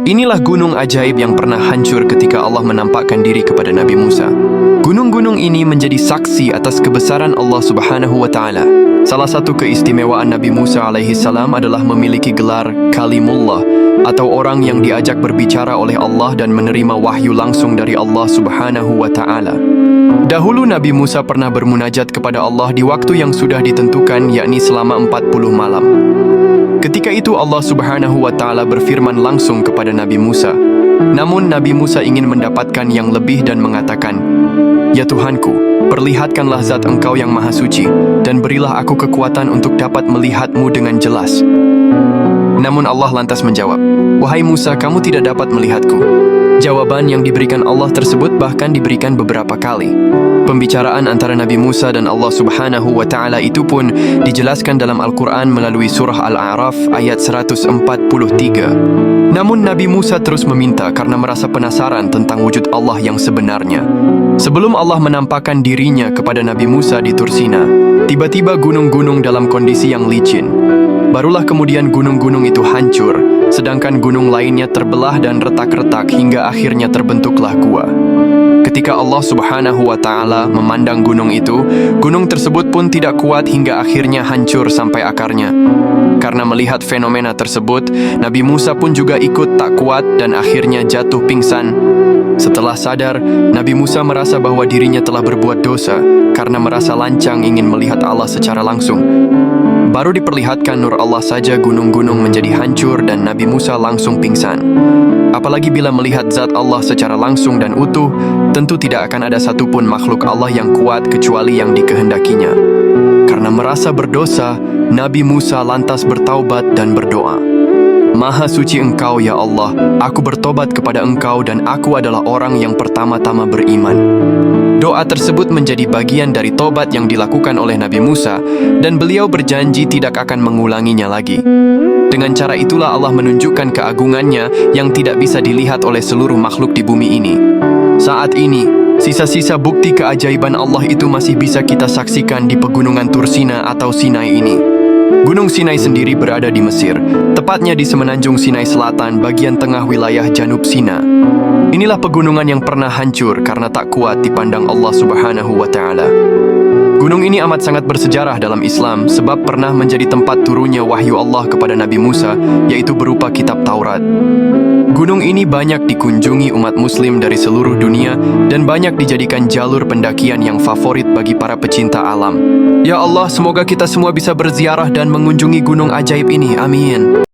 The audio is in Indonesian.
Inilah gunung ajaib yang pernah hancur ketika Allah menampakkan diri kepada Nabi Musa. Gunung-gunung ini menjadi saksi atas kebesaran Allah Subhanahu wa Ta'ala. Salah satu keistimewaan Nabi Musa alaihi salam adalah memiliki gelar Kalimullah, atau orang yang diajak berbicara oleh Allah dan menerima wahyu langsung dari Allah Subhanahu wa Ta'ala. Dahulu Nabi Musa pernah bermunajat kepada Allah di waktu yang sudah ditentukan, yakni selama 40 malam. Ketika itu Allah Subhanahu wa Ta'ala berfirman langsung kepada Nabi Musa. Namun Nabi Musa ingin mendapatkan yang lebih dan mengatakan, "Ya Tuhanku, perlihatkanlah zat Engkau yang maha suci, dan berilah aku kekuatan untuk dapat melihat-Mu dengan jelas." Namun Allah lantas menjawab, "Wahai Musa, kamu tidak dapat melihatku." Jawaban yang diberikan Allah tersebut bahkan diberikan beberapa kali. Pembicaraan antara Nabi Musa dan Allah Subhanahu wa Ta'ala itu pun dijelaskan dalam Al-Quran melalui surah Al-A'raf ayat 143. Namun Nabi Musa terus meminta karena merasa penasaran tentang wujud Allah yang sebenarnya. Sebelum Allah menampakkan dirinya kepada Nabi Musa di Tursina, tiba-tiba gunung-gunung dalam kondisi yang licin. Barulah kemudian gunung-gunung itu hancur, sedangkan gunung lainnya terbelah dan retak-retak hingga akhirnya terbentuklah gua. Ketika Allah Subhanahu wa Ta'ala memandang gunung itu, gunung tersebut pun tidak kuat hingga akhirnya hancur sampai akarnya. Karena melihat fenomena tersebut, Nabi Musa pun juga ikut tak kuat dan akhirnya jatuh pingsan. Setelah sadar, Nabi Musa merasa bahwa dirinya telah berbuat dosa karena merasa lancang ingin melihat Allah secara langsung. Baru diperlihatkan nur Allah saja gunung-gunung menjadi hancur dan Nabi Musa langsung pingsan. Apalagi bila melihat zat Allah secara langsung dan utuh, tentu tidak akan ada satupun makhluk Allah yang kuat kecuali yang dikehendakinya. Karena merasa berdosa, Nabi Musa lantas bertaubat dan berdoa, "Maha suci Engkau ya Allah, aku bertobat kepada Engkau dan aku adalah orang yang pertama-tama beriman." Doa tersebut menjadi bagian dari tobat yang dilakukan oleh Nabi Musa, dan beliau berjanji tidak akan mengulanginya lagi. Dengan cara itulah Allah menunjukkan keagungannya yang tidak bisa dilihat oleh seluruh makhluk di bumi ini. Saat ini, sisa-sisa bukti keajaiban Allah itu masih bisa kita saksikan di pegunungan Tursina atau Sinai ini. Gunung Sinai sendiri berada di Mesir, tepatnya di semenanjung Sinai Selatan, bagian tengah wilayah Janub Sina. Inilah pegunungan yang pernah hancur karena tak kuat dipandang Allah Subhanahu wa Ta'ala. Gunung ini amat sangat bersejarah dalam Islam sebab pernah menjadi tempat turunnya wahyu Allah kepada Nabi Musa, yaitu berupa kitab Taurat. Gunung ini banyak dikunjungi umat muslim dari seluruh dunia dan banyak dijadikan jalur pendakian yang favorit bagi para pecinta alam. Ya Allah, semoga kita semua bisa berziarah dan mengunjungi gunung ajaib ini. Amin.